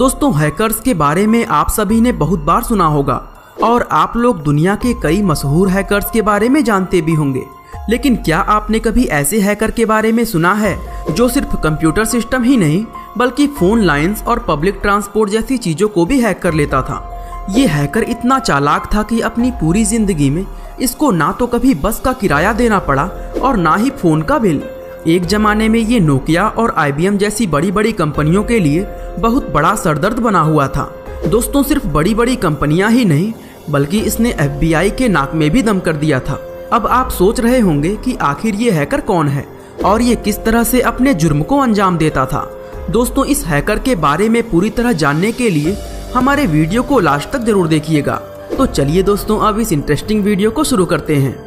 दोस्तों हैकर्स के बारे में आप सभी ने बहुत बार सुना होगा और आप लोग दुनिया के कई मशहूर हैकर्स के बारे में जानते भी होंगे। लेकिन क्या आपने कभी ऐसे हैकर के बारे में सुना है जो सिर्फ कंप्यूटर सिस्टम ही नहीं बल्कि फोन लाइंस और पब्लिक ट्रांसपोर्ट जैसी चीजों को भी हैक कर लेता था। ये हैकर इतना चालाक था कि अपनी पूरी जिंदगी में इसको ना तो कभी बस का किराया देना पड़ा और ना ही फोन का बिल। एक जमाने में ये नोकिया और IBM जैसी बड़ी बड़ी कंपनियों के लिए बहुत बड़ा सरदर्द बना हुआ था। दोस्तों सिर्फ बड़ी बड़ी कंपनियां ही नहीं बल्कि इसने FBI के नाक में भी दम कर दिया था। अब आप सोच रहे होंगे कि आखिर ये हैकर कौन है और ये किस तरह से अपने जुर्म को अंजाम देता था। दोस्तों इस हैकर के बारे में पूरी तरह जानने के लिए हमारे वीडियो को लास्ट तक जरूर देखिएगा। तो चलिए दोस्तों अब इस इंटरेस्टिंग वीडियो को शुरू करते हैं।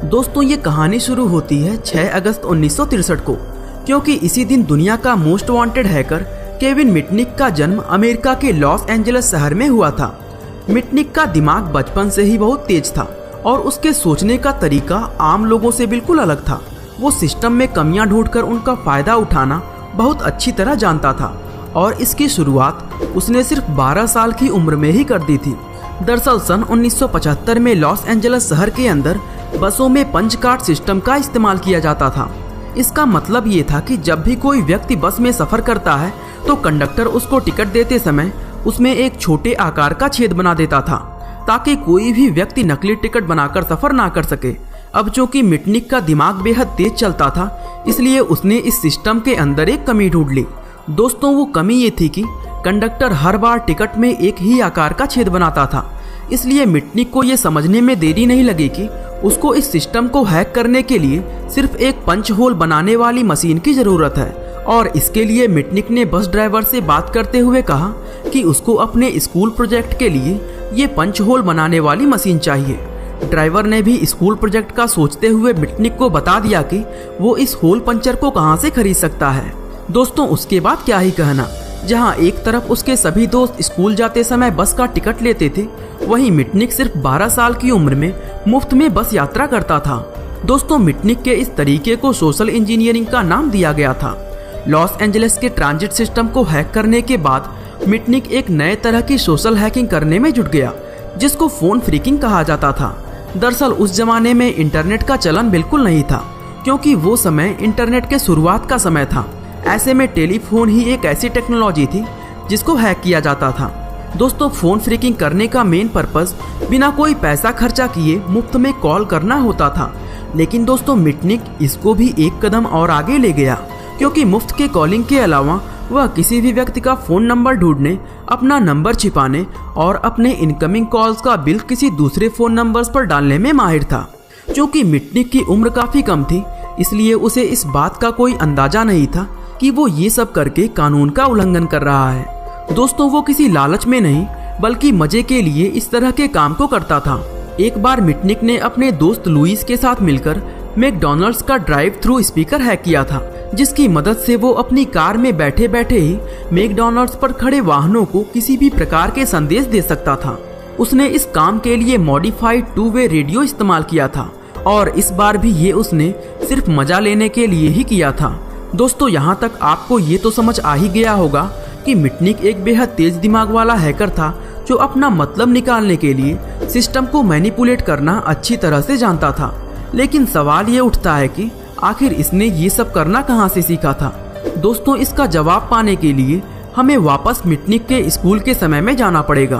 दोस्तों ये कहानी शुरू होती है 6 अगस्त 1963 को, क्योंकि इसी दिन दुनिया का most wanted hacker Kevin Mitnick का जन्म अमेरिका के लॉस एंजलिस शहर में हुआ था। मिटनिक का दिमाग बचपन से ही बहुत तेज था और उसके सोचने का तरीका आम लोगों से बिल्कुल अलग था। वो सिस्टम में कमियां ढूंढकर उनका फायदा उठाना बहुत अच्छी तरह जानता था और इसकी शुरुआत उसने सिर्फ 12 साल की उम्र में ही कर दी थी। दरअसल सन 1975 में लॉस एंजलिस शहर के अंदर बसों में पंच कार्ड सिस्टम का इस्तेमाल किया जाता था। इसका मतलब ये था कि जब भी कोई व्यक्ति बस में सफर करता है तो कंडक्टर उसको टिकट देते समय उसमें एक छोटे आकार का छेद बना देता था ताकि कोई भी व्यक्ति नकली टिकट बनाकर सफर ना कर सके। अब चूंकि मिटनिक का दिमाग बेहद तेज चलता था इसलिए उसने इस सिस्टम के अंदर एक कमी ढूंढ ली। दोस्तों वो कमी ये थी कि कंडक्टर हर बार टिकट में एक ही आकार का छेद बनाता था। इसलिए मिटनिक को ये समझने में देरी नहीं लगी कि उसको इस सिस्टम को हैक करने के लिए सिर्फ एक पंच होल बनाने वाली मशीन की जरूरत है। और इसके लिए मिटनिक ने बस ड्राइवर से बात करते हुए कहा कि उसको अपने स्कूल प्रोजेक्ट के लिए ये पंच होल बनाने वाली मशीन चाहिए। ड्राइवर ने भी स्कूल प्रोजेक्ट का सोचते हुए मिटनिक को बता दिया कि वो इस होल पंचर को कहां से खरीद सकता है। दोस्तों उसके बाद क्या ही कहना, जहां एक तरफ उसके सभी दोस्त स्कूल जाते समय बस का टिकट लेते थे, वहीं मिटनिक सिर्फ 12 साल की उम्र में मुफ्त में बस यात्रा करता था। दोस्तों मिटनिक के इस तरीके को सोशल इंजीनियरिंग का नाम दिया गया था। लॉस एंजलिस के ट्रांजिट सिस्टम को हैक करने के बाद मिटनिक एक नए तरह की सोशल हैकिंग करने में जुट गया जिसको फोन फ्रीकिंग कहा जाता था। दरअसल उस जमाने में इंटरनेट का चलन बिल्कुल नहीं था, क्योंकि वो समय इंटरनेट के शुरुआत का समय था। ऐसे में टेलीफोन ही एक ऐसी टेक्नोलॉजी थी जिसको हैक किया जाता था। दोस्तों फोन फ्रीकिंग करने का मेन पर्पस बिना कोई पैसा खर्चा किए मुफ्त में कॉल करना होता था। लेकिन दोस्तों मिटनिक इसको भी एक कदम और आगे ले गया, क्योंकि मुफ्त के कॉलिंग के अलावा वह किसी भी व्यक्ति का फोन नंबर ढूंढने, अपना नंबर छिपाने और अपने इनकमिंग कॉल्स का बिल किसी दूसरे फोन नंबर्स पर डालने में माहिर था। क्योंकि मिटनिक की उम्र काफी कम थी इसलिए उसे इस बात का कोई अंदाजा नहीं था कि वो ये सब करके कानून का उल्लंघन कर रहा है। दोस्तों वो किसी लालच में नहीं बल्कि मजे के लिए इस तरह के काम को करता था। एक बार मिटनिक ने अपने दोस्त लुइस के साथ मिलकर मैकडॉनल्ड्स का ड्राइव थ्रू स्पीकर हैक किया था, जिसकी मदद से वो अपनी कार में बैठे बैठे ही मैकडॉनल्ड्स पर खड़े वाहनों को किसी भी प्रकार के संदेश दे सकता था। उसने इस काम के लिए मॉडिफाइड 2-वे रेडियो इस्तेमाल किया था और इस बार भी ये उसने सिर्फ मजा लेने के लिए ही किया था। दोस्तों यहाँ तक आपको ये तो समझ आ ही गया होगा कि मिटनिक एक बेहद तेज दिमाग वाला हैकर था जो अपना मतलब निकालने के लिए सिस्टम को मैनिपुलेट करना अच्छी तरह से जानता था। लेकिन सवाल ये उठता है कि आखिर इसने ये सब करना कहाँ से सीखा था। दोस्तों इसका जवाब पाने के लिए हमें वापस मिटनिक के स्कूल के समय में जाना पड़ेगा।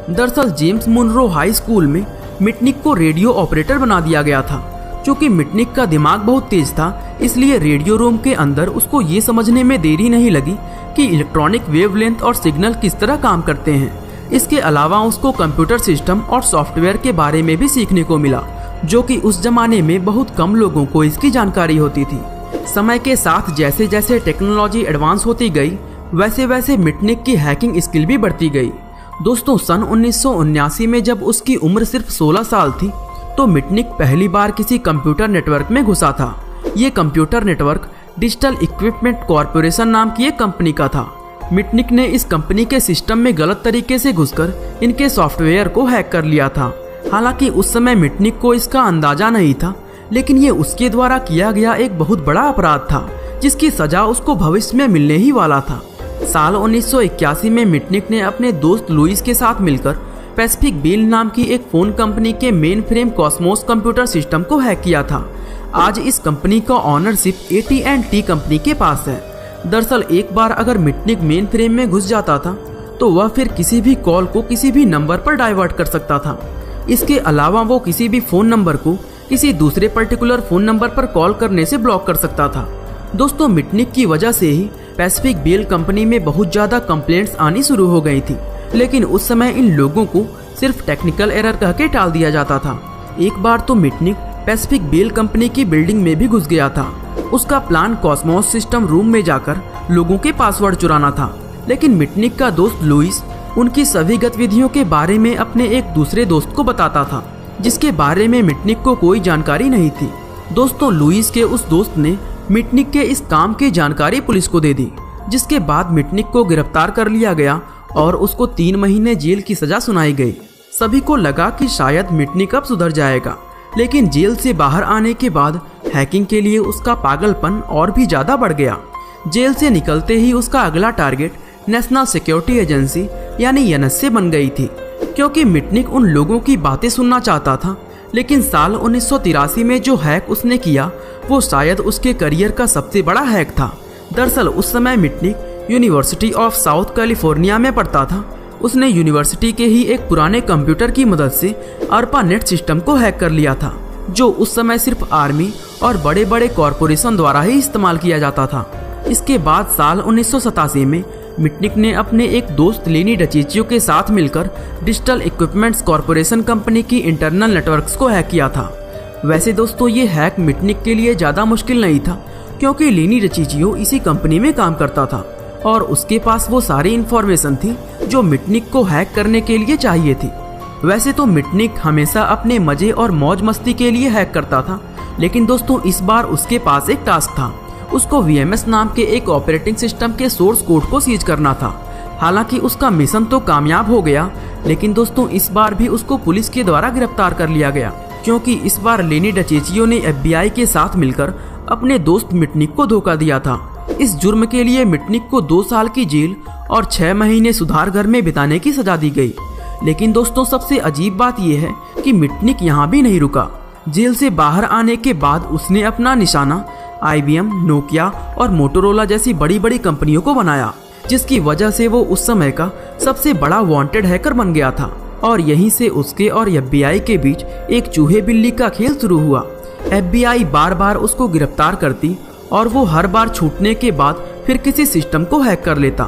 दरअसल जेम्स मुनरो हाई स्कूल में मिटनिक को रेडियो ऑपरेटर बना दिया गया था। चूँकि मिटनिक का दिमाग बहुत तेज था इसलिए रेडियो रूम के अंदर उसको ये समझने में देरी नहीं लगी कि इलेक्ट्रॉनिक वेवलेंथ और सिग्नल किस तरह काम करते हैं। इसके अलावा उसको कंप्यूटर सिस्टम और सॉफ्टवेयर के बारे में भी सीखने को मिला, जो कि उस जमाने में बहुत कम लोगों को इसकी जानकारी होती थी। समय के साथ जैसे जैसे टेक्नोलॉजी एडवांस होती गई वैसे वैसे मिटनिक की हैकिंग स्किल भी बढ़ती गई। दोस्तों सन 1979 में जब उसकी उम्र सिर्फ 16 साल थी तो मिटनिक पहली बार किसी कंप्यूटर नेटवर्क में घुसा था। ये computer network digital equipment corporation नाम की एक कंपनी का था। मिटनिक ने इस कंपनी के सिस्टम में गलत तरीके से घुसकर इनके सॉफ्टवेयर को हैक कर लिया था। हालांकि उस समय मिटनिक को इसका अंदाजा नहीं था, लेकिन ये उसके द्वारा किया गया एक बहुत बड़ा अपराध था जिसकी सजा उसको भविष्य में मिलने ही वाला था। साल 1981 में मिटनिक ने अपने दोस्त लुइस के साथ मिलकर पैसिफिक बेल नाम की एक फ़ोन कंपनी के main frame Cosmos computer system को हैक किया था। आज इस कंपनी का ऑनरशिप AT&T कंपनी के पास है। दरअसल एक बार अगर मिटनिक मेन फ्रेम में घुस जाता था तो वह फिर किसी भी कॉल को किसी भी नंबर पर डाइवर्ट कर सकता था। इसके अलावा वो किसी भी फ़ोन नंबर को किसी दूसरे पर्टिकुलर फ़ोन नंबर पर कॉल करने से ब्लॉक कर सकता था। दोस्तों, मिटनिक की वजह से ही पैसिफिक बेल कंपनी में बहुत ज़्यादा कंप्लेंट्स आनी शुरू हो गई थी, लेकिन उस समय इन लोगों को सिर्फ टेक्निकल एरर कह के टाल दिया जाता था। एक बार तो मिटनिक पैसिफिक बेल कंपनी की बिल्डिंग में भी घुस गया था। उसका प्लान कॉस्मोस सिस्टम रूम में जाकर लोगों के पासवर्ड चुराना था, लेकिन मिटनिक का दोस्त लुइस उनकी सभी गतिविधियों के बारे में अपने एक दूसरे दोस्त को बताता था, जिसके बारे में मिटनिक को कोई जानकारी नहीं थी। दोस्तों, लुइस के उस दोस्त ने मिटनिक के इस काम की जानकारी पुलिस को दे दी, जिसके बाद मिटनिक को गिरफ्तार कर लिया गया और उसको 3 महीने जेल की सजा सुनाई गई। सभी को लगा कि शायद मिटनिक अब सुधर जाएगा, लेकिन जेल से बाहर आने के बाद हैकिंग के लिए उसका पागलपन और भी ज़्यादा बढ़ गया। जेल से निकलते ही उसका अगला टारगेट नेशनल सिक्योरिटी एजेंसी यानी NSA बन गई थी, क्योंकि मिटनिक उन लोगों की बातें सुनना चाहता था। लेकिन साल 1983 में जो हैक उसने किया वो शायद उसके करियर का सबसे बड़ा हैक था। दरअसल उस समय Mitnick university of south California में पढ़ता था। उसने यूनिवर्सिटी के ही एक पुराने कंप्यूटर की मदद से ARPANET सिस्टम को हैक कर लिया था, जो उस समय सिर्फ आर्मी और बड़े बड़े कॉरपोरेशन द्वारा ही इस्तेमाल किया जाता था। इसके बाद साल 1987 में मिटनिक ने अपने एक दोस्त लेनी डचिचियो के साथ मिलकर डिजिटल इक्विपमेंट्स कॉरपोरेशन कंपनी की इंटरनल नेटवर्क्स को हैक किया था। वैसे दोस्तों, ये हैक मिटनिक के लिए ज़्यादा मुश्किल नहीं था, क्योंकि लेनी डचिचियो इसी कंपनी में काम करता था और उसके पास वो सारी इन्फॉर्मेशन थी जो मिटनिक को हैक करने के लिए चाहिए थी। वैसे तो मिटनिक हमेशा अपने मज़े और मौज मस्ती के लिए हैक करता था, लेकिन दोस्तों इस बार उसके पास एक टास्क था। उसको VMS नाम के एक ऑपरेटिंग सिस्टम के सोर्स कोड को सीज करना था। हालांकि उसका मिशन तो कामयाब हो गया, लेकिन दोस्तों इस बार भी उसको पुलिस के द्वारा गिरफ्तार कर लिया गया, क्योंकि इस बार लेनी डचेचियो ने FBI के साथ मिलकर अपने दोस्त मिटनिक को धोखा दिया था। इस जुर्म के लिए मिटनिक को 2 साल की जेल और 6 महीने सुधार घर में बिताने की सजा दी गई। लेकिन दोस्तों सबसे अजीब बात यह है कि मिटनिक यहाँ भी नहीं रुका। जेल से बाहर आने के बाद उसने अपना निशाना IBM, नोकिया और मोटोरोला जैसी बड़ी बड़ी कंपनियों को बनाया, जिसकी वजह से वो उस समय का सबसे बड़ा वांटेड हैकर बन गया था। और यहीं से उसके और FBI के बीच एक चूहे बिल्ली का खेल शुरू हुआ। FBI बार बार उसको गिरफ्तार करती और वो हर बार छूटने के बाद फिर किसी सिस्टम को हैक कर लेता।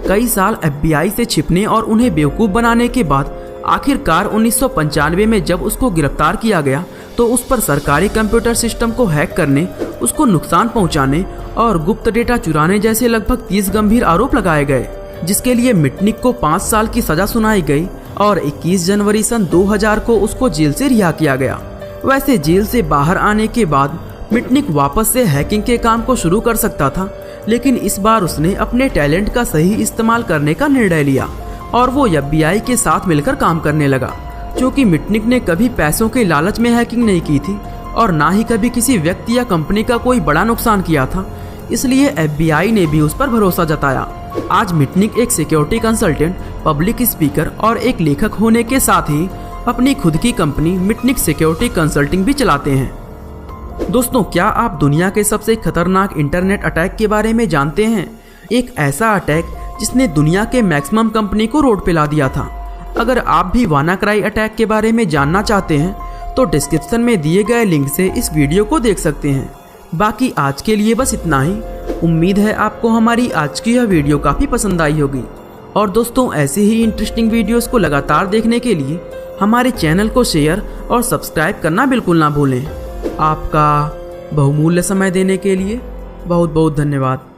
कई साल FBI से छिपने और उन्हें बेवकूफ़ बनाने के बाद आखिरकार 1995 में जब उसको गिरफ्तार किया गया तो उस पर सरकारी कंप्यूटर सिस्टम को हैक करने, उसको नुकसान पहुंचाने और गुप्त डेटा चुराने जैसे लगभग 30 गंभीर आरोप लगाए गए, जिसके लिए मिटनिक को 5 साल की सजा सुनाई गई और 21 जनवरी सन 2000 को उसको जेल से रिहा किया गया। वैसे जेल से बाहर आने के बाद मिटनिक वापस से हैकिंग के काम को शुरू कर सकता था, लेकिन इस बार उसने अपने टैलेंट का सही इस्तेमाल करने का निर्णय लिया और वो FBI के साथ मिलकर काम करने लगा। क्योंकि मिटनिक ने कभी पैसों के लालच में हैकिंग नहीं की थी और ना ही कभी किसी व्यक्ति या कंपनी का कोई बड़ा नुकसान किया था, इसलिए FBI ने भी उस पर भरोसा जताया। आज मिटनिक एक सिक्योरिटी कंसल्टेंट, पब्लिक स्पीकर और एक लेखक होने के साथ ही अपनी खुद की कंपनी मिटनिक सिक्योरिटी कंसल्टिंग भी चलाते हैं। दोस्तों, क्या आप दुनिया के सबसे खतरनाक इंटरनेट अटैक के बारे में जानते हैं? एक ऐसा अटैक जिसने दुनिया के मैक्सिमम कंपनी को रोड पे ला दिया था। अगर आप भी वानाक्राई अटैक के बारे में जानना चाहते हैं तो डिस्क्रिप्शन में दिए गए लिंक से इस वीडियो को देख सकते हैं। बाकी आज के लिए बस इतना ही। उम्मीद है आपको हमारी आज की यह वीडियो काफ़ी पसंद आई होगी। और दोस्तों, ऐसे ही इंटरेस्टिंग वीडियोस को लगातार देखने के लिए हमारे चैनल को शेयर और सब्सक्राइब करना बिल्कुल ना भूलें। आपका बहुमूल्य समय देने के लिए बहुत बहुत धन्यवाद।